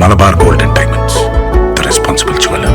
Malabar Gold and Diamonds, the responsible jeweler.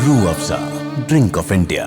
Rooh Afza, drink of India.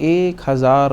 1000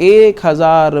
1000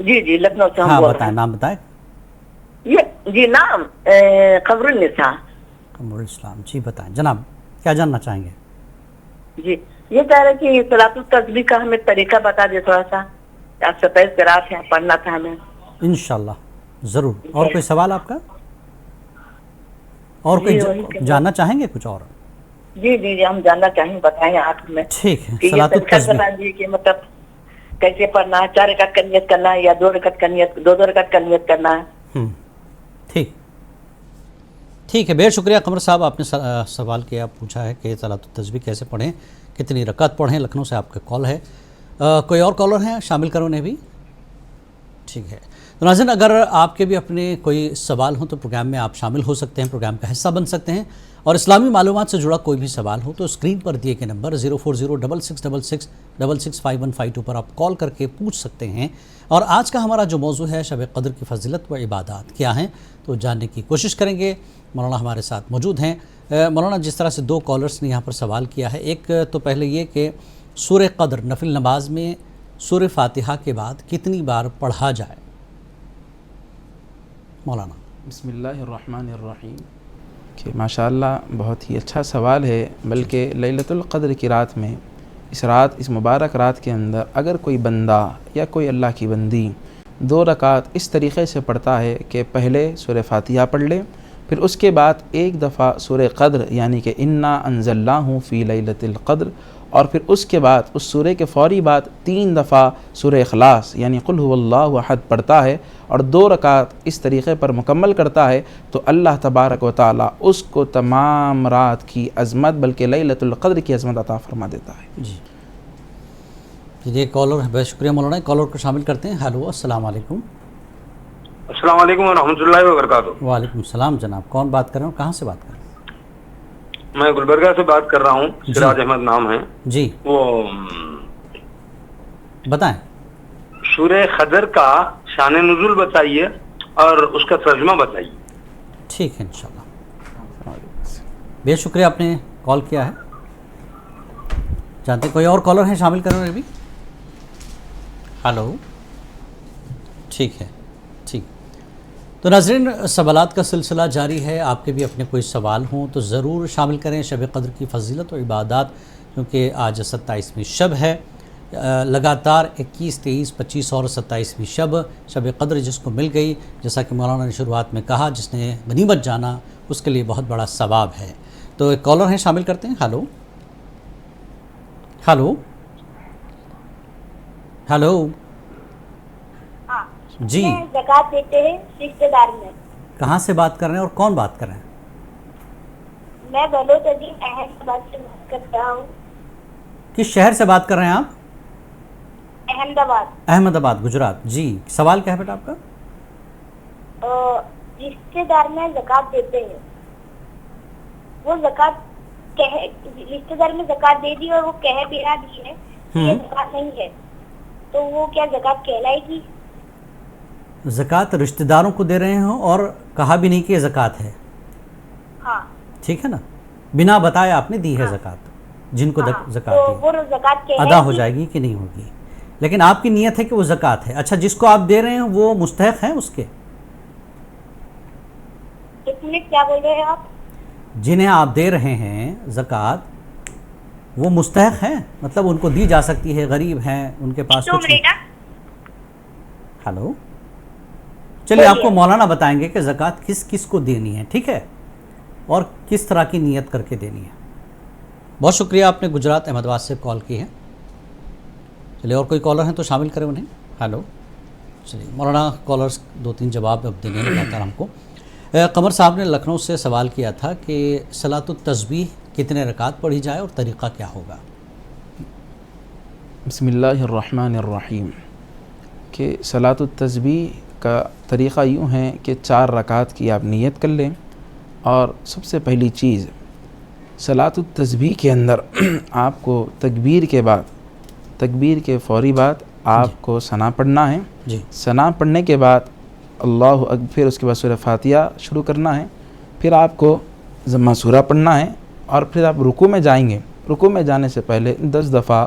جی جی لکھنؤ سے ہم ہاں بول رہے بتائیں، نام بتائیں۔ ہیں جی نام قمر النساء۔ قمر الاسلام، جی بتائیں جناب، کیا جاننا چاہیں گے؟ جی یہ کہہ رہے کہ صلاۃ التسبیح کا ہمیں طریقہ بتا دیں تھوڑا سا، آپ سے پہلے قرات ہے پڑھنا تھا ہمیں۔ انشاءاللہ ضرور۔ اور کوئی سوال آپ کا؟ اور جی، کوئی وہی کہ- جاننا چاہیں گے کچھ اور؟ جی جی جی ہم جاننا چاہیں، بتائیں آپ ہمیں ٹھیک ہے، کہ یہ صلاۃ طریقہ التسبیح، بتا دیجیے کہ مطلب کیسے پڑھنا ہے، 4 رکعت کا نیت کرنا ہے یا 2 رکعت کا نیت، 2 رکعت کا نیت کرنا ہے؟ ٹھیک ہے، بہت شکریہ قمر صاحب، آپ نے سوال کیا، پوچھا ہے کہ صلاۃ التسبیح کیسے پڑھیں، کتنی رکعت پڑھیں۔ لکھنؤ سے آپ کا کال ہے۔ کوئی اور کالر ہیں؟ شامل کرو انہیں بھی۔ ٹھیک ہے، تو ناظرین اگر آپ کے بھی اپنے کوئی سوال ہوں تو پروگرام میں آپ شامل ہو سکتے ہیں، پروگرام کا حصہ بن سکتے ہیں، اور اسلامی معلومات سے جڑا کوئی بھی سوال ہو تو اسکرین پر دیے گئے نمبر 040666665152 پر آپ کال کر کے پوچھ سکتے ہیں۔ اور آج کا ہمارا جو موضوع ہے شب قدر کی فضیلت و عبادات کیا ہیں، تو جاننے کی کوشش کریں گے۔ مولانا ہمارے ساتھ موجود ہیں۔ مولانا جس طرح سے 2 کالرز نے یہاں پر سوال کیا ہے، ایک تو پہلے یہ کہ سورہ قدر نفل نماز میں سورہ فاتحہ کے بعد کتنی بار پڑھا جائے؟ مولانا بسم اللہ الرحمن الرحیم، کہ ماشاءاللہ بہت ہی اچھا سوال ہے، بلکہ لیلۃ القدر کی رات میں، اس رات، اس مبارک رات کے اندر اگر کوئی بندہ یا کوئی اللہ کی بندی 2 رکعت اس طریقے سے پڑھتا ہے کہ پہلے سورہ فاتحہ پڑھ لے، پھر اس کے بعد ایک دفعہ سورہ قدر یعنی کہ انا انزلناہ فی لیلۃ القدر، اور پھر اس کے بعد اس سورہ کے فوری بعد 3 دفعہ سورہ اخلاص یعنی قل هو اللہ احد پڑھتا ہے، اور 2 رکعت اس طریقے پر مکمل کرتا ہے، تو اللہ تبارک و تعالی اس کو تمام رات کی عظمت بلکہ لیلۃ القدر کی عظمت عطا فرما دیتا ہے۔ جی یہ کالر ہے، بہت شکریہ مولانا، کالر کو شامل کرتے ہیں۔ ہیلو، السلام علیکم۔ السلام علیکم ورحمۃ اللہ وبرکاتہ۔ وعلیکم السلام جناب، کون بات کر رہے ہیں، کہاں سے بات کر رہے ہیں؟ میں گلبرگہ سے بات کر رہا ہوں، سراج احمد نام ہے۔ جی وہ بتائیں۔ سورہ قدر کا شان نزول بتائیے اور اس کا ترجمہ بتائیے۔ ٹھیک ہے انشاءاللہ، بہت شکریہ آپ نے کال کیا ہے۔ جانتے کوئی اور کالر ہیں، شامل کریں ابھی۔ ہلو، ٹھیک ہے، ٹھیک۔ تو ناظرین سوالات کا سلسلہ جاری ہے، آپ کے بھی اپنے کوئی سوال ہوں تو ضرور شامل کریں۔ شب قدر کی فضیلت و عبادات، کیونکہ آج 27ویں شب ہے، لگاتار 21، 23، 25 اور 27ویں شب قدر جس کو مل گئی، جیسا کہ مولانا نے شروعات میں کہا، جس نے غنیمت جانا اس کے لیے بہت بڑا ثواب ہے۔ تو ایک کالر ہیں، شامل کرتے ہیں۔ ہلو ہلو ہلو، جی زکوٰۃ دیتے ہیں رشتے دار میں۔ کہاں سے بات کر رہے ہیں اور کون بات کر رہے ہیں؟ میں بلوچ عظیم احمد آباد سے بات کر رہا ہوں۔ کس شہر سے بات کر رہے ہیں آپ؟ احمد آباد۔ احمد آباد، گجرات۔ جی سوال کیا ہے بیٹا آپ کا؟ رشتے دار میں زکوٰۃ دیتے ہیں، وہ زکوٰۃ رشتے دار میں زکوٰۃ دے دی اور وہ کہہ بھی رہا دی ہے یہ زکوٰۃ نہیں ہے، تو وہ کیا زکوٰۃ کہلائے گی؟ زکوٰۃ رشتہ داروں کو دے رہے ہوں اور کہا بھی نہیں کہ یہ زکوٰۃ ہے، ہاں ٹھیک ہے نا، بنا بتائے آپ نے دی ہے زکوٰۃ، جن کو زکوٰۃ تو وہ زکوٰۃ ادا ہو جائے گی کہ نہیں ہوگی، لیکن آپ کی نیت ہے کہ وہ زکوٰۃ ہے۔ اچھا، جس کو آپ دے رہے ہیں وہ مستحق ہیں اس کے؟ ایک منٹ، کیا بول رہے ہیں آپ؟ جنہیں آپ دے رہے ہیں زکوٰۃ وہ مستحق ہیں، مطلب ان کو دی جا سکتی ہے، غریب ہیں، ان کے پاس کچھ نہیں۔ ہلو، چلیے آپ کو مولانا بتائیں گے کہ زکوٰۃ کس کس کو دینی ہے، ٹھیک ہے، اور کس طرح کی نیت کر کے دینی ہے۔ بہت شکریہ، آپ نے گجرات احمد آباد سے کال کی ہے۔ چلیے اور کوئی کالر ہیں تو شامل کریں انہیں۔ ہلو، چلیے مولانا کالرز 2-3 جواب اب دینے لگاتا ہم کو۔ قمر صاحب نے لکھنؤ سے سوال کیا تھا کہ صلاۃ التسبیح کتنے رکعت پڑھی جائے اور طریقہ کیا ہوگا؟ بسم اللہ الرحمن الرحیم، کہ صلاۃ التسبیح کا طریقہ یوں ہے کہ 4 رکعت کی آپ نیت کر لیں، اور سب سے پہلی چیز صلاۃ التسبیح کے اندر آپ کو تکبیر کے فوری بعد آپ کو ثنا پڑھنا ہے، ثنا پڑھنے کے بعد اللہ اکبر، پھر اس کے بعد سورہ فاتحہ شروع کرنا ہے، پھر آپ کو ضمہ سورہ پڑھنا ہے، اور پھر آپ رکوع میں جائیں گے۔ رکوع میں جانے سے پہلے 10 دفعہ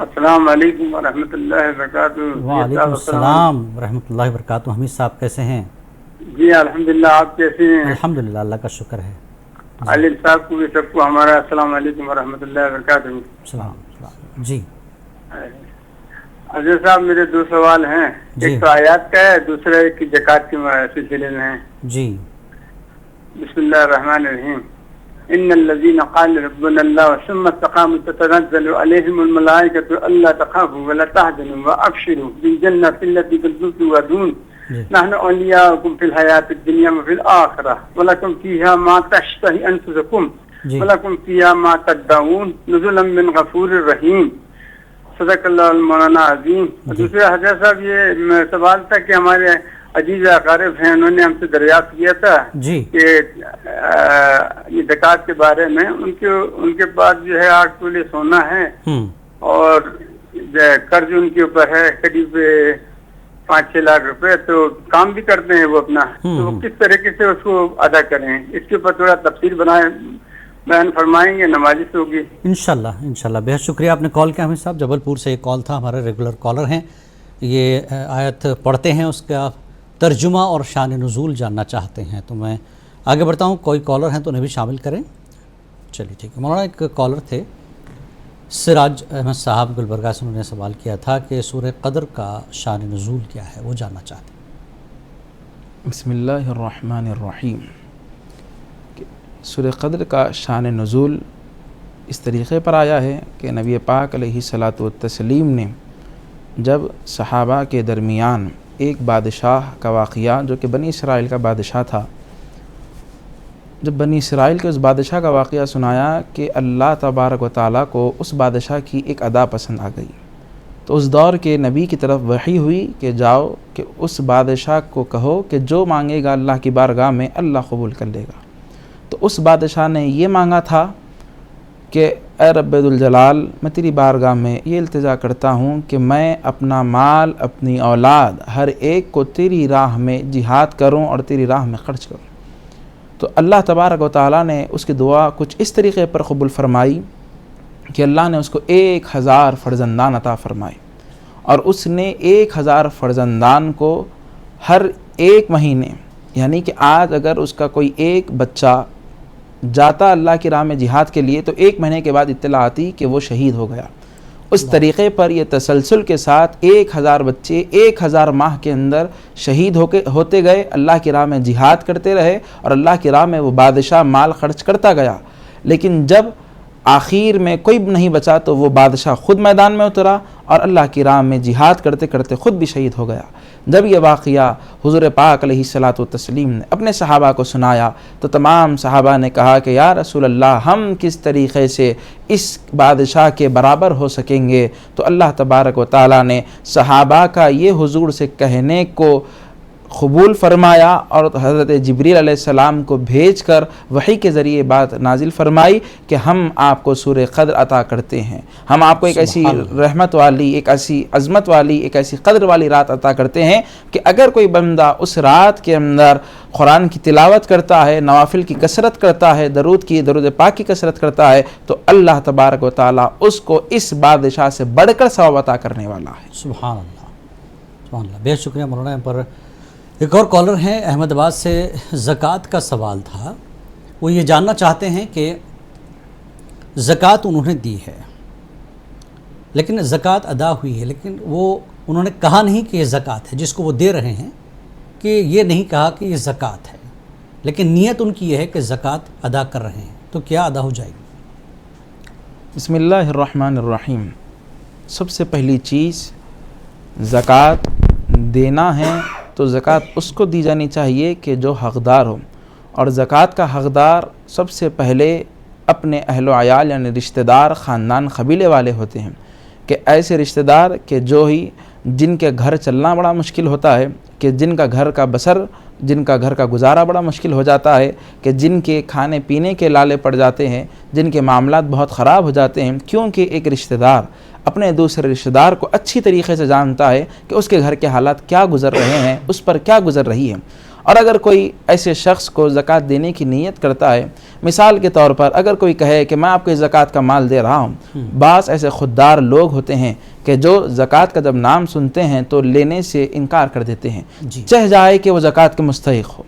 السلام علیکم ورحمۃ اللہ وبرکاتہ. وعلیکم السلام ورحمۃ اللہ وبرکاتہ. حمید صاحب کیسے ہیں؟ جی الحمدللہ, آپ کیسے ہیں؟ الحمدللہ, اللہ کا شکر ہے. عالم صاحب کو بھی سب کو ہمارا السلام علیکم ورحمۃ اللہ وبرکاتہ. السلام. جی عزیز صاحب, میرے دو سوال ہیں. ایک تو آیات کا ہے, دوسرا ایک زکوٰۃ کے سلسلے میں ہے. جی. بسم اللہ الرحمن الرحیم. ان الذين قال ربنا الله ثم استقاموا تتنزل عليهم الملائكة الا تخافوا ولا تحزنوا وابشروا بالجنة التي كنتم توعدون نحن اولياؤكم في الحياة الدنيا وفي الآخرة ولكم فيها ما تشتهي انفسكم ولكم فيها ما تدعون نزلا من غفور رحیم. صدق اللہ المولانا عظیم. دوسرے حضرت صاحب, یہ سوال تھا کہ ہمارے عزیز اقارب ہیں, انہوں نے ہم سے دریافت کیا تھا کہ یہ زکوٰۃ کے بارے میں ان کے پاس جو ہے 8 تولے سونا ہے اور قرض ان کے اوپر ہے قریب 5-6 لاکھ روپے, تو کام بھی کرتے ہیں وہ اپنا, تو وہ کس طریقے سے اس کو ادا کریں, اس کے اوپر تھوڑا تفصیل بیان فرمائیں گے, نمازی سے ہوگی انشاءاللہ. بہت شکریہ, آپ نے کال کیا. حمید صاحب جبل پور سے ایک کال تھا, ہمارے ریگولر کالر ہیں, یہ آیت پڑھتے ہیں, اس کا ترجمہ اور شان نزول جاننا چاہتے ہیں, تو میں آگے بڑھتا ہوں. کوئی کالر ہیں تو انہیں بھی شامل کریں. چلیے ٹھیک ہے. مولانا ایک کالر تھے سراج احمد صاحب گلبرگہ سے, انہوں نے سوال کیا تھا کہ سورہ قدر کا شان نزول کیا ہے, وہ جاننا چاہتے ہیں. بسم اللہ الرحمن الرحیم. سورہ قدر کا شان نزول اس طریقے پر آیا ہے کہ نبی پاک علیہ الصلاۃ والتسلیم نے جب صحابہ کے درمیان ایک بادشاہ کا واقعہ, جو کہ بنی اسرائیل کا بادشاہ تھا, جب بنی اسرائیل کے اس بادشاہ کا واقعہ سنایا کہ اللہ تبارک و تعالیٰ کو اس بادشاہ کی ایک ادا پسند آ گئی, تو اس دور کے نبی کی طرف وحی ہوئی کہ جاؤ کہ اس بادشاہ کو کہو کہ جو مانگے گا اللہ کی بارگاہ میں اللہ قبول کر لے گا. تو اس بادشاہ نے یہ مانگا تھا کہ اے رب ذوالجلال, میں تیری بارگاہ میں یہ التجا کرتا ہوں کہ میں اپنا مال, اپنی اولاد, ہر ایک کو تیری راہ میں جہاد کروں اور تیری راہ میں خرچ کروں. تو اللہ تبارک و تعالیٰ نے اس کی دعا کچھ اس طریقے پر قبول فرمائی کہ اللہ نے اس کو 1000 فرزندان عطا فرمائے, اور اس نے 1000 فرزندان کو ہر ایک مہینے, یعنی کہ آج اگر اس کا کوئی ایک بچہ جاتا اللہ کی راہ میں جہاد کے لیے, تو 1 مہینے کے بعد اطلاع آتی کہ وہ شہید ہو گیا. اس طریقے پر یہ تسلسل کے ساتھ 1000 بچے 1000 ماہ کے اندر شہید ہوتے گئے, اللہ کی راہ میں جہاد کرتے رہے, اور اللہ کی راہ میں وہ بادشاہ مال خرچ کرتا گیا. لیکن جب آخر میں کوئی نہیں بچا تو وہ بادشاہ خود میدان میں اترا اور اللہ کی راہ میں جہاد کرتے کرتے خود بھی شہید ہو گیا. جب یہ واقعہ حضور پاک علیہ الصلاۃ والتسلیم نے اپنے صحابہ کو سنایا تو تمام صحابہ نے کہا کہ یا رسول اللہ, ہم کس طریقے سے اس بادشاہ کے برابر ہو سکیں گے. تو اللہ تبارک و تعالیٰ نے صحابہ کا یہ حضور سے کہنے کو قبول فرمایا اور حضرت جبریل علیہ السلام کو بھیج کر وحی کے ذریعے بات نازل فرمائی کہ ہم آپ کو سورہ قدر عطا کرتے ہیں, ہم آپ کو ایک ایسی رحمت والی, ایک ایسی عظمت والی, ایک ایسی قدر والی رات عطا کرتے ہیں کہ اگر کوئی بندہ اس رات کے اندر قرآن کی تلاوت کرتا ہے, نوافل کی کثرت کرتا ہے, درود پاک کی کثرت کرتا ہے, تو اللہ تبارک و تعالیٰ اس کو اس بادشاہ سے بڑھ کر ثواب عطا کرنے والا ہے. سبحان اللہ, سبحان اللہ. بہت شکریہ مولانا. پر ایک اور کالر ہیں احمد آباد سے, زکوٰۃ کا سوال تھا. وہ یہ جاننا چاہتے ہیں کہ زکوٰۃ انہوں نے دی ہے, لیکن زکوٰۃ ادا ہوئی ہے, لیکن وہ انہوں نے کہا نہیں کہ یہ زکوٰۃ ہے جس کو وہ دے رہے ہیں, کہ یہ نہیں کہا کہ یہ زکوٰۃ ہے, لیکن نیت ان کی یہ ہے کہ زکوٰۃ ادا کر رہے ہیں, تو کیا ادا ہو جائے گی؟ بسم اللہ الرحمن الرحیم. سب سے پہلی چیز زکوٰۃ دینا ہے تو زکوٰۃ اس کو دی جانی چاہیے کہ جو حقدار ہو, اور زکوٰۃ کا حقدار سب سے پہلے اپنے اہل و عیال یعنی رشتہ دار, خاندان, قبیلے والے ہوتے ہیں. کہ ایسے رشتہ دار کہ جن کے گھر چلنا بڑا مشکل ہوتا ہے, کہ جن کا گھر کا بسر, جن کا گھر کا گزارا بڑا مشکل ہو جاتا ہے, کہ جن کے کھانے پینے کے لالے پڑ جاتے ہیں, جن کے معاملات بہت خراب ہو جاتے ہیں, کیونکہ ایک رشتہ دار اپنے دوسرے رشتہ دار کو اچھی طریقے سے جانتا ہے کہ اس کے گھر کے حالات کیا گزر رہے ہیں, اس پر کیا گزر رہی ہے. اور اگر کوئی ایسے شخص کو زکوٰۃ دینے کی نیت کرتا ہے، مثال کے طور پر اگر کوئی کہے کہ میں آپ کو زکوٰۃ کا مال دے رہا ہوں، بعض ایسے خوددار لوگ ہوتے ہیں کہ جو زکوٰۃ کا جب نام سنتے ہیں تو لینے سے انکار کر دیتے ہیں، چاہے جائے کہ وہ زکوٰۃ کے مستحق ہو۔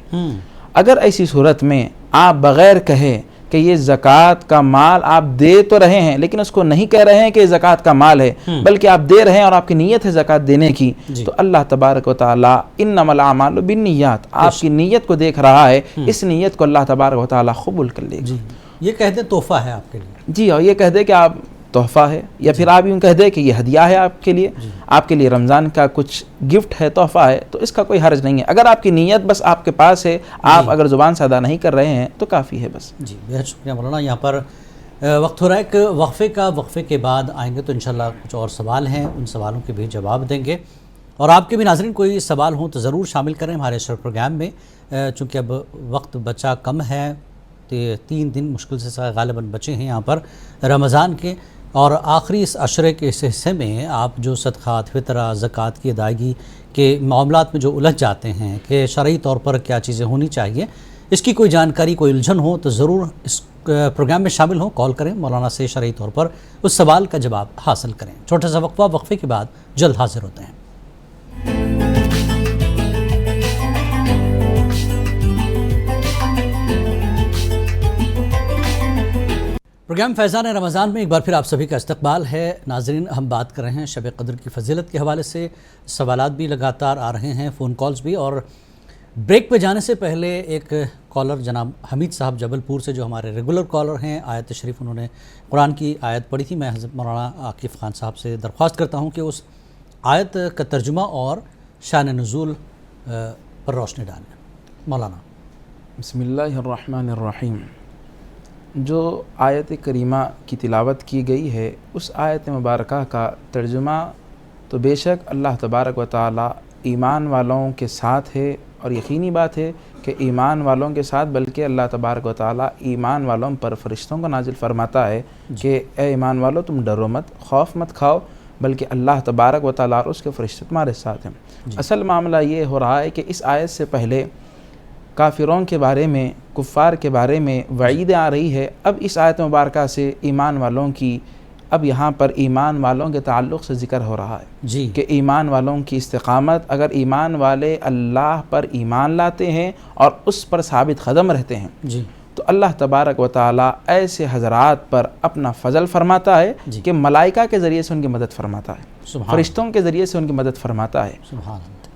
اگر ایسی صورت میں آپ بغیر کہے کہ یہ زکوٰۃ کا مال آپ دے تو رہے ہیں لیکن اس کو نہیں کہہ رہے ہیں کہ یہ زکوٰۃ کا مال ہے، بلکہ آپ دے رہے ہیں اور آپ کی نیت ہے زکوٰۃ دینے کی، تو اللہ تبارک و تعالیٰ انما الاعمال بالنیات، آپ کی نیت کو دیکھ رہا ہے، اس نیت کو اللہ تبارک و تعالیٰ قبول کر لے گا۔ یہ کہہ دیں تحفہ ہے آپ کے لیے، جی، اور یہ کہہ دے کہ آپ تحفہ ہے، یا پھر آپ یوں کہہ دے کہ یہ ہدیہ ہے آپ کے لیے رمضان کا کچھ گفٹ ہے، تحفہ ہے، تو اس کا کوئی حرج نہیں ہے۔ اگر آپ کی نیت بس آپ کے پاس ہے، آپ اگر زبان سے ادا نہیں کر رہے ہیں تو کافی ہے بس۔ جی بہت شکریہ مولانا۔ یہاں پر وقت ہو رہا ہے ایک وقفے کے بعد آئیں گے تو انشاءاللہ کچھ اور سوال ہیں، ان سوالوں کے بھی جواب دیں گے، اور آپ کے بھی ناظرین کوئی سوال ہوں تو ضرور شامل کریں ہمارے شو پروگرام میں، چونکہ اب وقت بچا کم ہے، 3 دن مشکل سے غالباً بچے ہیں یہاں پر رمضان کے، اور آخری اس عشرے کے اس حصے میں آپ جو صدقات، فطرہ، زکوٰۃ کی ادائیگی کے معاملات میں جو الجھ جاتے ہیں کہ شرعی طور پر کیا چیزیں ہونی چاہیے، اس کی کوئی جانکاری، کوئی الجھن ہو تو ضرور اس پروگرام میں شامل ہوں، کال کریں، مولانا سے شرعی طور پر اس سوال کا جواب حاصل کریں۔ چھوٹا سا وقفے کے بعد جلد حاضر ہوتے ہیں۔ پروگرام فیضان رمضان میں ایک بار پھر آپ سبھی کا استقبال ہے۔ ناظرین، ہم بات کر رہے ہیں شب قدر کی فضیلت کے حوالے سے، سوالات بھی لگاتار آ رہے ہیں، فون کالز بھی، اور بریک پہ جانے سے پہلے ایک کالر جناب حمید صاحب جبل پور سے، جو ہمارے ریگولر کالر ہیں، آیت شریف انہوں نے قرآن کی آیت پڑھی تھی، میں حضرت مولانا عاقف خان صاحب سے درخواست کرتا ہوں کہ اس آیت کا ترجمہ اور شان نزول پر روشنی ڈالیں۔ مولانا بسم اللہ الرحمن الرحیم۔ جو آیت کریمہ کی تلاوت کی گئی ہے، اس آیت مبارکہ کا ترجمہ تو بے شک اللہ تبارک و تعالی ایمان والوں کے ساتھ ہے، اور یقینی بات ہے کہ ایمان والوں کے ساتھ بلکہ اللہ تبارک و تعالی ایمان والوں پر فرشتوں کو نازل فرماتا ہے کہ اے ایمان والو، تم ڈرو مت، خوف مت کھاؤ، بلکہ اللہ تبارک و تعالی اور اس کے فرشتے تمہارے ساتھ ہیں۔ اصل معاملہ یہ ہو رہا ہے کہ اس آیت سے پہلے کافروں کے بارے میں، کفار کے بارے میں وعیدیں آ رہی ہے، اب اس آیت مبارکہ سے ایمان والوں کی، اب یہاں پر ایمان والوں کے تعلق سے ذکر ہو رہا ہے کہ ایمان والوں کی استقامت، اگر ایمان والے اللہ پر ایمان لاتے ہیں اور اس پر ثابت قدم رہتے ہیں تو اللہ تبارک و تعالی ایسے حضرات پر اپنا فضل فرماتا ہے کہ ملائکہ کے ذریعے سے ان کی مدد فرماتا ہے، فرشتوں کے ذریعے سے ان کی مدد فرماتا ہے۔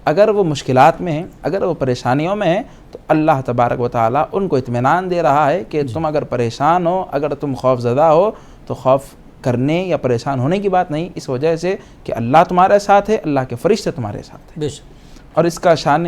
اگر وہ مشکلات میں ہیں، اگر وہ پریشانیوں میں ہیں، تو اللہ تبارک و تعالی ان کو اطمینان دے رہا ہے کہ تم اگر پریشان ہو، اگر تم خوف زدہ ہو، تو خوف کرنے یا پریشان ہونے کی بات نہیں، اس وجہ سے کہ اللہ تمہارے ساتھ ہے، اللہ کے فرشتے تمہارے ساتھ ہیں۔ اور اس کا شان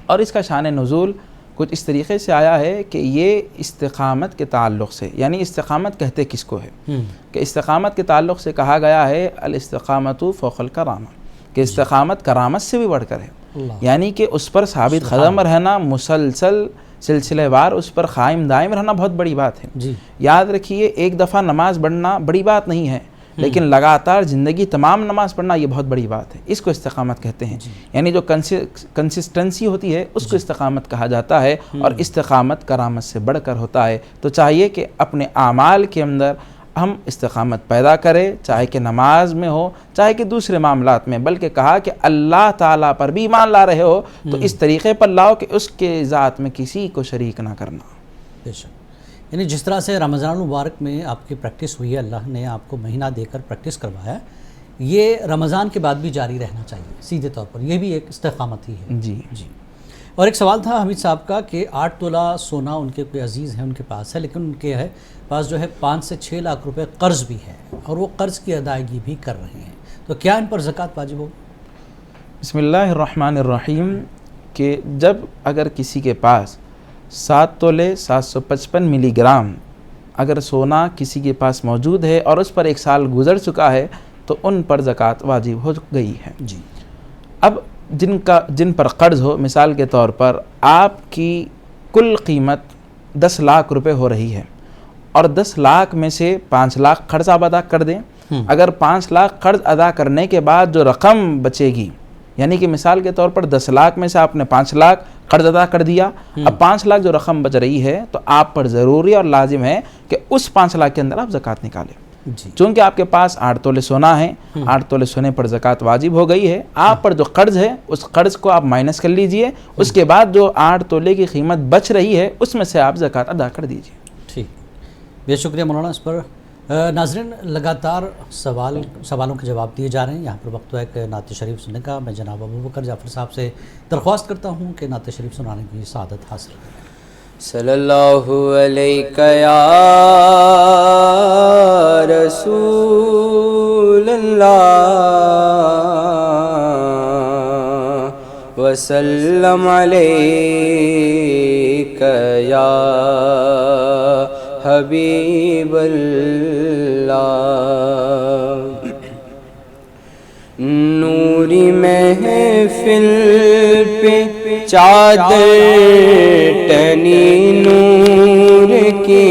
اور اس کا شان نزول کچھ اس طریقے سے آیا ہے کہ یہ استقامت کے تعلق سے، یعنی استقامت کہتے کس کو ہے کہ استقامت کے تعلق سے کہا گیا ہے الاستقامت فوق الکرامہ، کہ استقامت کرامت سے بھی بڑھ کر ہے، یعنی کہ اس پر ثابت قدم رہنا، مسلسل سلسلہ وار اس پر قائم دائم رہنا بہت بڑی بات ہے۔ یاد رکھیے، ایک دفعہ نماز پڑھنا بڑی بات نہیں ہے، لیکن لگاتار زندگی تمام نماز پڑھنا یہ بہت بڑی بات ہے، اس کو استقامت کہتے ہیں، یعنی جو کنسسٹنسی ہوتی ہے اس کو استقامت کہا جاتا ہے، اور استقامت کرامت سے بڑھ کر ہوتا ہے۔ تو چاہیے کہ اپنے اعمال کے اندر ہم استقامت پیدا کریں، چاہے کہ نماز میں ہو، چاہے کہ دوسرے معاملات میں، بلکہ کہا کہ اللہ تعالیٰ پر بھی ایمان لا رہے ہو تو اس طریقے پر لاؤ کہ اس کے ذات میں کسی کو شریک نہ کرنا۔ بے شک، یعنی جس طرح سے رمضان المبارک میں آپ کی پریکٹس ہوئی ہے، اللہ نے آپ کو مہینہ دے کر پریکٹس کروایا، یہ رمضان کے بعد بھی جاری رہنا چاہیے سیدھے طور پر، یہ بھی ایک استقامت ہی ہے۔ جی۔ اور ایک سوال تھا حمید صاحب کا کہ 8 تولہ سونا ان کے کوئی عزیز ہیں ان کے پاس ہے، لیکن ان کے پاس جو ہے 5 سے 6 لاکھ روپے قرض بھی ہے، اور وہ قرض کی ادائیگی بھی کر رہے ہیں، تو کیا ان پر زکوٰۃ واجب ہوگی؟ بسم اللہ الرحمن الرحیم، کہ جب اگر کسی کے پاس 7 تولے 755 ملی گرام اگر سونا کسی کے پاس موجود ہے اور اس پر 1 سال گزر چکا ہے تو ان پر زکوٰۃ واجب ہو گئی ہے۔ جی۔ اب جن پر قرض ہو، مثال کے طور پر آپ کی کل قیمت 10 لاکھ روپے ہو رہی ہے، اور 10 لاکھ میں سے 5 لاکھ قرض آپ ادا کر دیں، اگر 5 لاکھ قرض ادا کرنے کے بعد جو رقم بچے گی یعنی کہ مثال کے طور پر 10 لاکھ میں سے آپ نے 5 لاکھ قرض ادا کر دیا، اب 5 لاکھ جو رقم بچ رہی ہے تو آپ پر ضروری اور لازم ہے کہ اس 5 لاکھ کے اندر آپ زکوٰۃ نکالیں. چونکہ آپ کے پاس 8 تولے سونا ہے، 8 تولے سونے پر زکوٰۃ واجب ہو گئی ہے، آپ پر جو قرض ہے اس قرض کو آپ مائنس کر لیجئے، اس کے بعد جو 8 تولے کی قیمت بچ رہی ہے اس میں سے آپ زکوٰۃ ادا کر دیجئے. ٹھیک، بے شکریہ مولانا اس پر. ناظرین لگاتار سوالوں کے جواب دیے جا رہے ہیں. یہاں پر وقت ہے کہ نعت شریف سننے کا. میں جناب ابوبکر جعفر صاحب سے درخواست کرتا ہوں کہ نعت شریف سنانے کی سعادت حاصل کریں. صلی اللہ علیہ یا رسول اللہ وسلم علیک یا حبیب اللہ. نوری محفل پہ چادر ٹنی نور کی،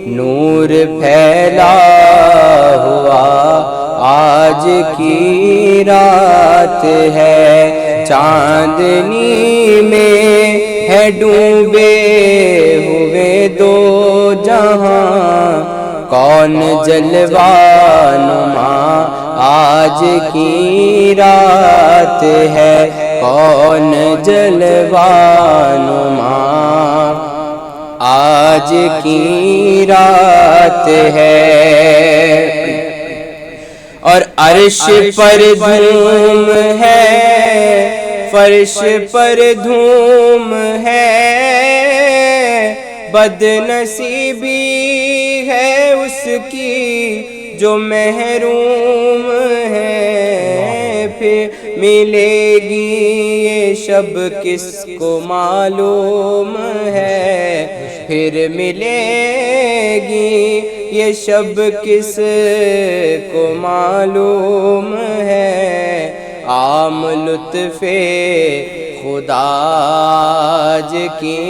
نور پھیلا ہوا آج کی رات ہے، چاندنی میں ہے ڈوبے ہوئے دو جہاں، کون جلوہ نما آج کی رات ہے، کون جلوہ نما آج کی رات ہے. اور عرش پر دھوم ہے، فرش پر دھوم ہے، بد نصیبی ہے اس کی جو محروم ہے. پھر ملے گی یہ شب کس کو معلوم ہے، پھر ملے گی یہ شب کس کو معلوم ہے. عام لطف خدا آج کی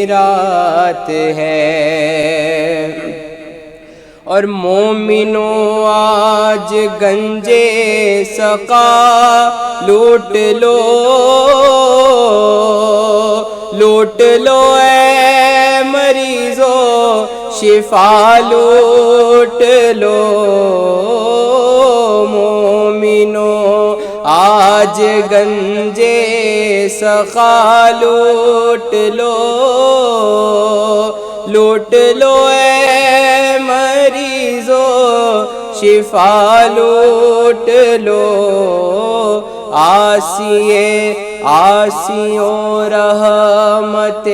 رات ہے. اور مومنوں آج گنجے سقا لوٹ لو، لوٹ لو اے مریضو شفا لوٹ لو. مومنوں آج گنجے سقا لوٹ لو، لوٹ لو اے مریضو شفا لوٹ لو. آسیے آسیوں رحمت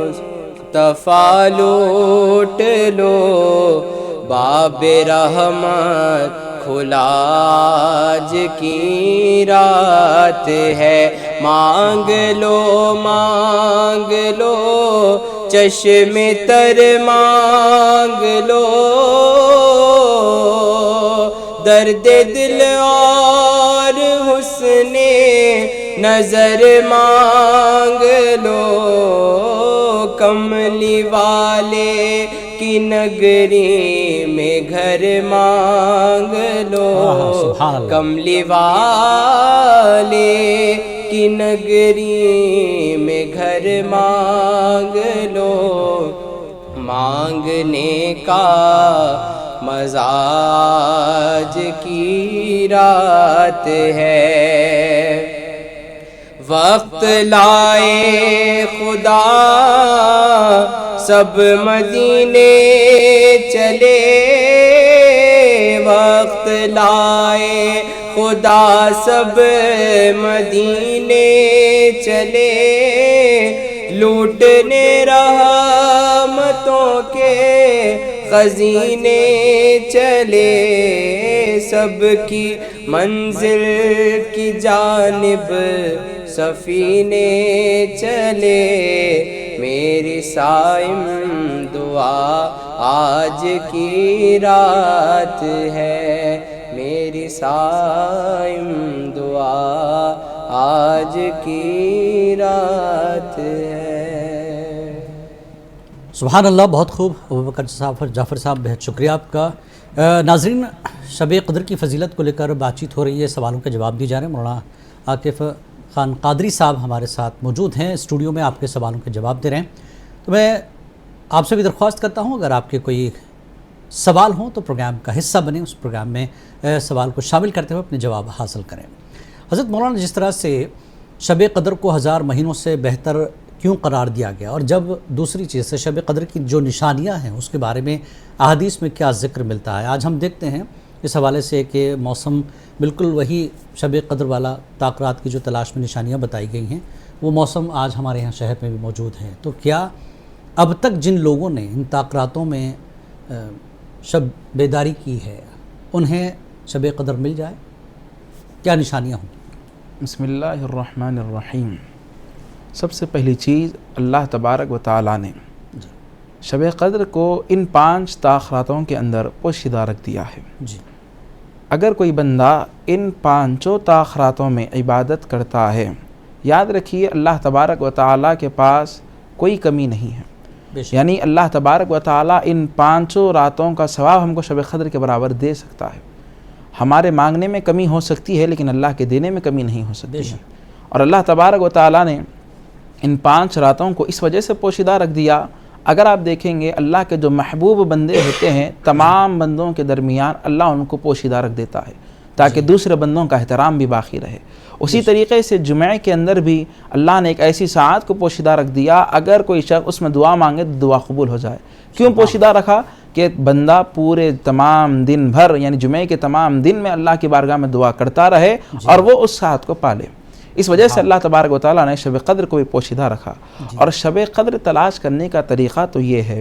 مصطفیٰ لوٹ لو. باب رحمت کھلا آج کی رات ہے، مانگ لو مانگ لو چشم تر مانگ لو. درد دل اور حسن نظر مانگ لو. کملی والے کی نگری میں گھر مانگ لو. کملی والے کی نگری میں گھر مانگ لو. مانگنے کا مزاج کی رات ہے. وقت لائے خدا سب مدینے چلے، وقت لائے خدا سب مدینے چلے. لوٹنے رحمتوں کے خزینے چلے، سب کی منزل کی جانب سفینے چلے. میری صائم دعا آج کی رات ہے، میری صائم دعا آج کی رات ہے. سبحان اللہ، بہت خوب ابوبکر جعفر صاحب، بہت شکریہ آپ کا. ناظرین شب قدر کی فضیلت کو لے کر بات چیت ہو رہی ہے، سوالوں کے جواب دی جا رہے ہیں۔ مولانا عاقف خان قادری صاحب ہمارے ساتھ موجود ہیں اسٹوڈیو میں، آپ کے سوالوں کے جواب دے رہے ہیں۔ تو میں آپ سے بھی درخواست کرتا ہوں اگر آپ کے کوئی سوال ہوں تو پروگرام کا حصہ بنیں، اس پروگرام میں سوال کو شامل کرتے ہوئے اپنے جواب حاصل کریں۔ حضرت مولانا، جس طرح سے شب قدر کو 1000 مہینوں سے بہتر کیوں قرار دیا گیا، اور جب دوسری چیز سے شب قدر کی جو نشانیاں ہیں اس کے بارے میں احادیث میں کیا ذکر ملتا ہے، آج ہم دیکھتے ہیں اس حوالے سے کہ موسم بالکل وہی شب قدر والا طاقرات کی جو تلاش میں نشانیاں بتائی گئی ہیں وہ موسم آج ہمارے یہاں شہر میں بھی موجود ہیں۔ تو کیا اب تک جن لوگوں نے ان طاقراتوں میں شب بیداری کی ہے انہیں شب قدر مل جائے؟ کیا نشانیاں ہوں؟ بسم اللہ الرحمن الرحیم۔ سب سے پہلی چیز، اللہ تبارک و تعالیٰ نے شب قدر کو ان 5 تاخراتوں کے اندر پوشیدہ رکھ دیا ہے۔ جی، اگر کوئی بندہ ان 5 تاخراتوں میں عبادت کرتا ہے، یاد رکھیے اللہ تبارک و تعالیٰ کے پاس کوئی کمی نہیں ہے، بے شک۔ یعنی اللہ تبارک و تعالیٰ ان 5 راتوں کا ثواب ہم کو شب قدر کے برابر دے سکتا ہے۔ ہمارے مانگنے میں کمی ہو سکتی ہے لیکن اللہ کے دینے میں کمی نہیں ہو سکتی ہے۔ اور اللہ تبارک و تعالیٰ نے ان 5 راتوں کو اس وجہ سے پوشیدہ رکھ دیا، اگر آپ دیکھیں گے اللہ کے جو محبوب بندے ہوتے ہیں تمام بندوں کے درمیان اللہ ان کو پوشیدہ رکھ دیتا ہے تاکہ دوسرے بندوں کا احترام بھی باقی رہے۔ اسی طریقے سے جمعہ کے اندر بھی اللہ نے ایک ایسی ساعت کو پوشیدہ رکھ دیا، اگر کوئی شخص اس میں دعا مانگے تو دعا قبول ہو جائے۔ کیوں پوشیدہ رکھا؟ کہ بندہ پورے تمام دن بھر یعنی جمعہ کے تمام دن میں اللہ کی بارگاہ میں دعا کرتا رہے اور وہ اس ساعت کو پالے۔ اس وجہ سے اللہ تبارک و تعالیٰ نے شب قدر کو بھی پوشیدہ رکھا۔ اور شب قدر تلاش کرنے کا طریقہ تو یہ ہے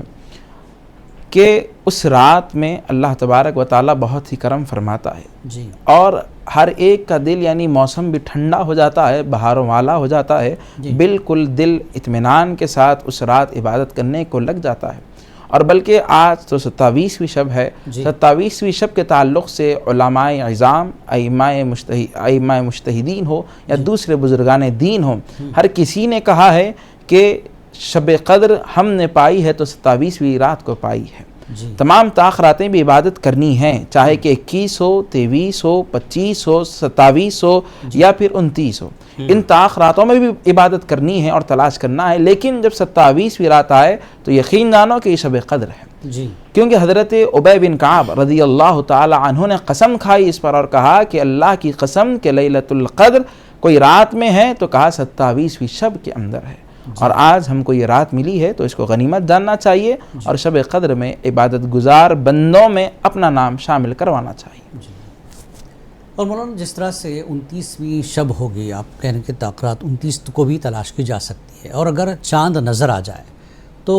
کہ اس رات میں اللہ تبارک و تعالیٰ بہت ہی کرم فرماتا ہے جی، اور ہر ایک کا دل یعنی موسم بھی ٹھنڈا ہو جاتا ہے، بہاروں والا ہو جاتا ہے، بالکل دل اطمینان کے ساتھ اس رات عبادت کرنے کو لگ جاتا ہے۔ اور بلکہ آج تو 27ویں شب ہے، 27ویں شب کے تعلق سے علماء عظام، ائمہ مجتہدین ہو یا دوسرے بزرگان دین ہو، ہر کسی نے کہا ہے کہ شب قدر ہم نے پائی ہے تو 27ویں رات کو پائی ہے۔ تمام تاخراتیں بھی عبادت کرنی ہیں، چاہے کہ 21 ہو، 23 ہو، 25 ہو، 27 ہو یا پھر 29 ہو، ان تاخراتوں میں بھی عبادت کرنی ہے اور تلاش کرنا ہے۔ لیکن جب 27ویں رات آئے تو یقین جانو کہ یہ شب قدر ہے، کیونکہ حضرت ابی بن کعب رضی اللہ تعالی عنہ نے قسم کھائی اس پر اور کہا کہ اللہ کی قسم کہ لیلۃ القدر کوئی رات میں ہے تو کہا 27ویں شب کے اندر ہے۔ اور آج ہم کو یہ رات ملی ہے تو اس کو غنیمت جاننا چاہیے اور شب قدر میں عبادت گزار بندوں میں اپنا نام شامل کروانا چاہیے۔ اور مولانا، جس طرح سے 29ویں شب ہوگی، آپ کہنے کے طاقرات 29 کو بھی تلاش کی جا سکتی ہے، اور اگر چاند نظر آ جائے تو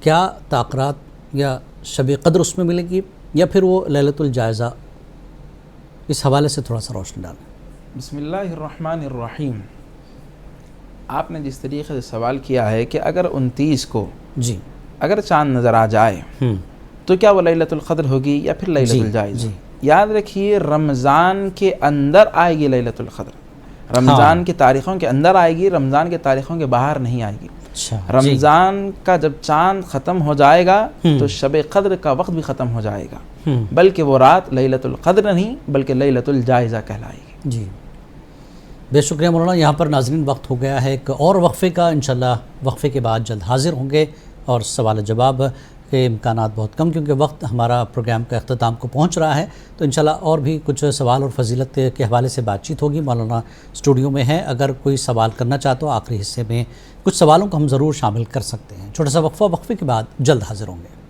کیا طاقرات یا شب قدر اس میں ملے گی یا پھر وہ لیلۃ الجائزہ؟ اس حوالے سے تھوڑا سا روشنی ڈالیں۔ بسم اللہ الرحمن الرحیم۔ آپ نے جس طریقے سے سوال کیا ہے کہ اگر 29 کو اگر چاند نظر آ جائے تو کیا وہ لیلۃ القدر ہوگی یا پھر لیلۃ الجائزہ؟ یاد رکھیے رمضان کے اندر آئے گی لیلۃ القدر، رمضان کی تاریخوں کے اندر آئے گی، رمضان کے تاریخوں کے باہر نہیں آئے گی۔ رمضان کا جب چاند ختم ہو جائے گا تو شب قدر کا وقت بھی ختم ہو جائے گا، بلکہ وہ رات لیلۃ القدر نہیں بلکہ لیلۃ الجائزہ کہلائے گی۔ جی، بے شکریہ مولانا۔ یہاں پر ناظرین وقت ہو گیا ہے ایک اور وقفے کا، انشاءاللہ وقفے کے بعد جلد حاضر ہوں گے، اور سوال جواب کے امکانات بہت کم کیونکہ وقت ہمارا پروگرام کا اختتام کو پہنچ رہا ہے، تو انشاءاللہ اور بھی کچھ سوال اور فضیلت کے حوالے سے بات چیت ہوگی۔ مولانا اسٹوڈیو میں ہے، اگر کوئی سوال کرنا چاہتے ہو آخری حصے میں کچھ سوالوں کو ہم ضرور شامل کر سکتے ہیں۔ چھوٹا سا وقفہ، وقفے کے بعد جلد حاضر ہوں گے۔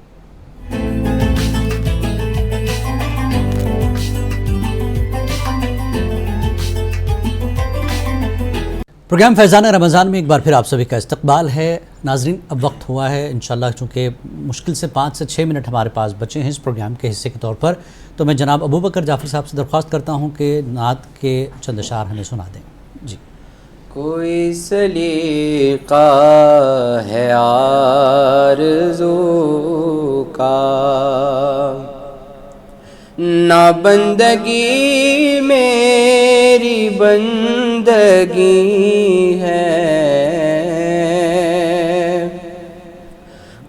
پروگرام فیضان رمضان میں ایک بار پھر آپ سبھی کا استقبال ہے۔ ناظرین، اب وقت ہوا ہے انشاءاللہ، چونکہ مشکل سے 5 سے 6 منٹ ہمارے پاس بچے ہیں اس پروگرام کے حصے کے طور پر، تو میں جناب ابو بکر جعفر صاحب سے درخواست کرتا ہوں کہ نعت کے چند اشعار ہمیں سنا دیں۔ جی۔ کوئی سلیقہ ہے آرزو کا، نہ بندگی میری بندگی ہے،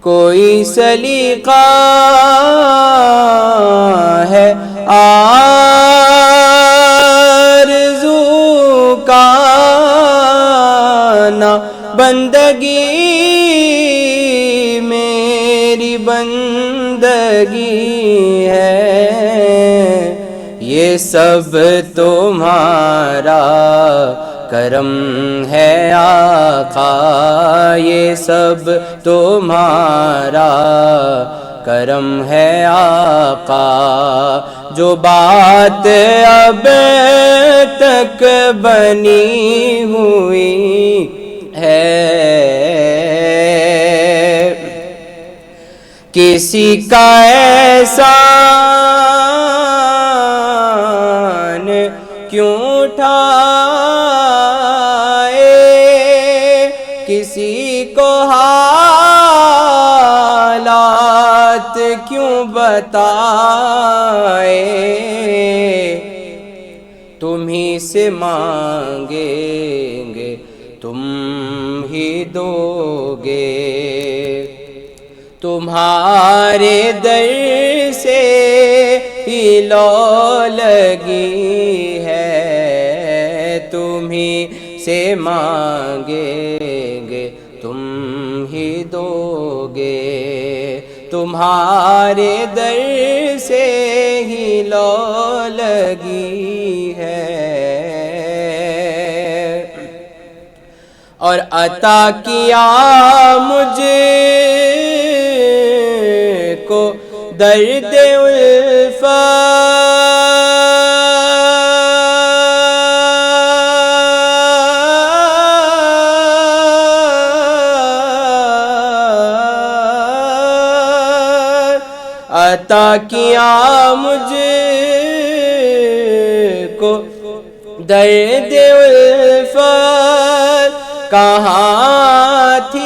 کوئی سلیقہ ہے آرزو کا نہ بندگی میری بندگی ہے، یہ سب تمہارا کرم ہے آقا، یہ سب تمہارا کرم ہے آقا، جو بات اب تک بنی ہوئی ہے کسی کا احسان کیوں اٹھائے، کسی کو حالات کیوں بتائے، تم ہی سے مانگیں گے تم ہی دو گے، تمہارے در سے ہی لو لگی ہے، تم ہی سے مانگیں گے تم ہی دو گے، تمہارے در سے ہی لو لگی ہے، اور عطا کیا مجھے کو درد الفت، عطا کیا مجھے کو درد الفت، کہاں تھی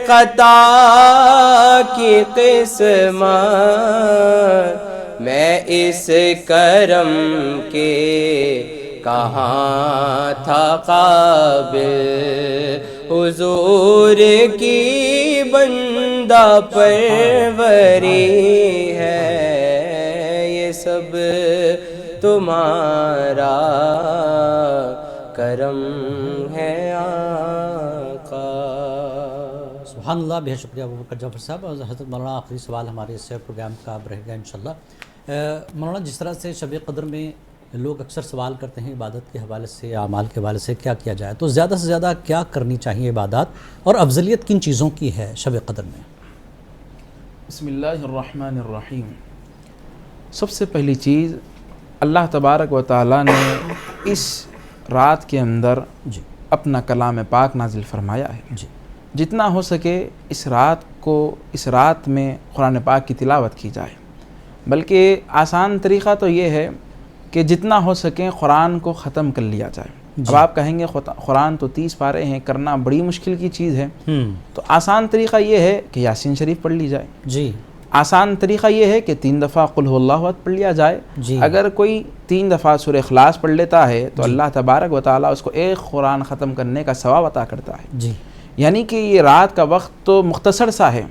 خطا کی قسمت، میں اس کرم کے کہاں تھا قابل، حضور کی بندہ پروری ہے، یہ سب تمہارا کرم ہے آقا۔ سبحان اللہ، بہت شکریہ ابو بکر جعفر صاحب۔ اور حضرت مولانا آخری سوال ہمارے اس پروگرام کا اب رہے گا انشاءاللہ۔ مولانا، جس طرح سے شب قدر میں لوگ اکثر سوال کرتے ہیں عبادت کے حوالے سے، اعمال کے حوالے سے کیا کیا جائے، تو زیادہ سے زیادہ کیا کرنی چاہیے عبادات، اور افضلیت کن چیزوں کی ہے شب قدر میں؟ بسم اللہ الرحمن الرحیم۔ سب سے پہلی چیز، اللہ تبارک و تعالیٰ نے اس رات کے اندر اپنا کلام پاک نازل فرمایا ہے، جتنا ہو سکے اس رات میں قرآن پاک کی تلاوت کی جائے، بلکہ آسان طریقہ تو یہ ہے کہ جتنا ہو سکے قرآن کو ختم کر لیا جائے۔ اب آپ کہیں گے قرآن تو 30 پارے ہیں، کرنا بڑی مشکل کی چیز ہے، تو آسان طریقہ یہ ہے کہ یاسین شریف پڑھ لی جائے، آسان طریقہ یہ ہے کہ 3 دفعہ قل هو اللہ احد پڑھ لیا جائے۔ اگر کوئی 3 دفعہ سورہ اخلاص پڑھ لیتا ہے تو اللہ تبارک و تعالیٰ اس کو ایک قرآن ختم کرنے کا ثواب عطا کرتا ہے۔ یعنی کہ یہ رات کا وقت تو مختصر سا ہے،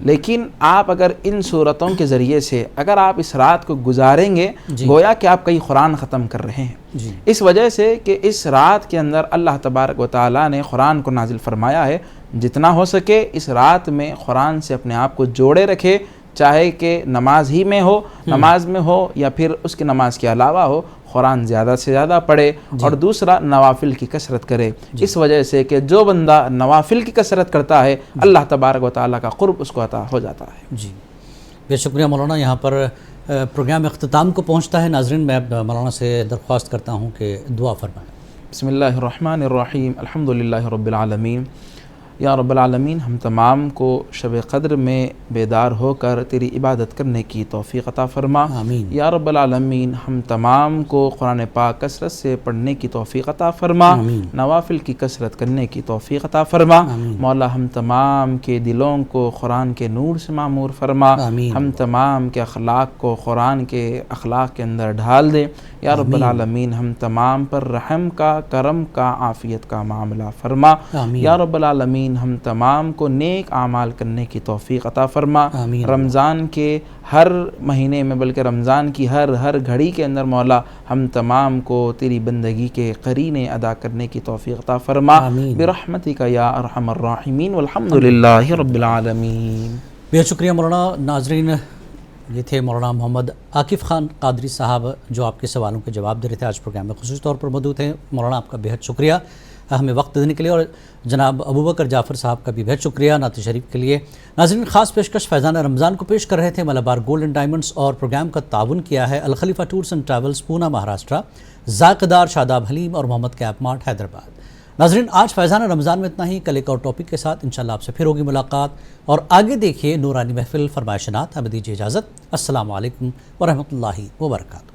لیکن آپ اگر ان صورتوں کے ذریعے سے اگر آپ اس رات کو گزاریں گے، گویا کہ آپ کئی قرآن ختم کر رہے ہیں، اس وجہ سے کہ اس رات کے اندر اللہ تبارک و تعالیٰ نے قرآن کو نازل فرمایا ہے۔ جتنا ہو سکے اس رات میں قرآن سے اپنے آپ کو جوڑے رکھے، چاہے کہ نماز ہی میں ہو، نماز میں ہو یا پھر اس کی نماز کے علاوہ ہو، قرآن زیادہ سے زیادہ پڑھے، اور دوسرا نوافل کی کثرت کرے، اس وجہ سے کہ جو بندہ نوافل کی کثرت کرتا ہے اللہ تبارک و تعالیٰ کا قرب اس کو عطا ہو جاتا ہے۔ بہت شکریہ مولانا۔ یہاں پر پروگرام اختتام کو پہنچتا ہے، ناظرین میں مولانا سے درخواست کرتا ہوں کہ دعا فرمائیں۔ بسم اللہ الرحمن الرحیم، الحمدللہ رب العالمین۔ یا رب العالمین، ہم تمام کو شب قدر میں بیدار ہو کر تیری عبادت کرنے کی توفیق عطا فرما۔ آمین۔ یا رب العالمین، ہم تمام کو قرآن پاک کثرت سے پڑھنے کی توفیق عطا فرما، آمین۔ نوافل کی کثرت کرنے کی توفیق عطا فرما۔ آمین۔ مولا ہم تمام کے دلوں کو قرآن کے نور سے معمور فرما، آمین۔ ہم تمام کے اخلاق کو قرآن کے اخلاق کے اندر ڈھال دے۔ یا رب العالمین، ہم تمام پر رحم کا، کرم کا، عافیت کا معاملہ فرما۔ آمین۔ یا رب العالمین، العالمین ہم تمام کو نیک اعمال کرنے کی توفیق عطا فرما. آمین. رمضان کے ہر مہینے میں بلکہ رمضان کی ہر گھڑی کے اندر مولا ہم تمام کو تیری بندگی کے قرینے ادا کرنے کی توفیق عطا فرما. آمین. برحمتک یا ارحم الراحمین والحمد للہ رب العالمین. بہت شکریہ مولانا. ناظرین، یہ تھے مولانا محمد عاکف خان قادری صاحب جو آپ کے سوالوں کے جواب دے رہے تھے. آج پروگرام میں خصوصی طور پر موجود ہیں. مولانا آپ کا بہت شکریہ ہمیں وقت دینے کے لیے، اور جناب ابوبکر جعفر صاحب کا بھی بہت شکریہ نعت شریف کے لیے. ناظرین، خاص پیشکش فیضان رمضان کو پیش کر رہے تھے ملبار گولڈ اینڈ ڈائمنڈز، اور پروگرام کا تعاون کیا ہے الخلیفہ ٹورز اینڈ ٹریولز پونا مہاراشٹرا، ذائقہ دار شاداب حلیم اور محمد کیپ مارٹ حیدرآباد. ناظرین، آج فیضان رمضان میں اتنا ہی. کل ایک اور ٹاپک کے ساتھ انشاءاللہ آپ سے پھر ہوگی ملاقات، اور آگے دیکھیے نورانی محفل فرمائشات. ہمیں دیجیے اجازت. السلام علیکم ورحمۃ اللہ وبرکاتہ.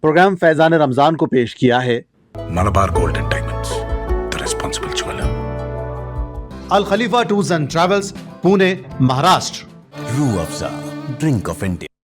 پروگرام فیضان رمضان کو پیش کیا ہے Malabar gold and diamonds, the responsible jeweler. Al Khalifa tours and travels, Pune, Maharashtra. Rooh Afza drink of India.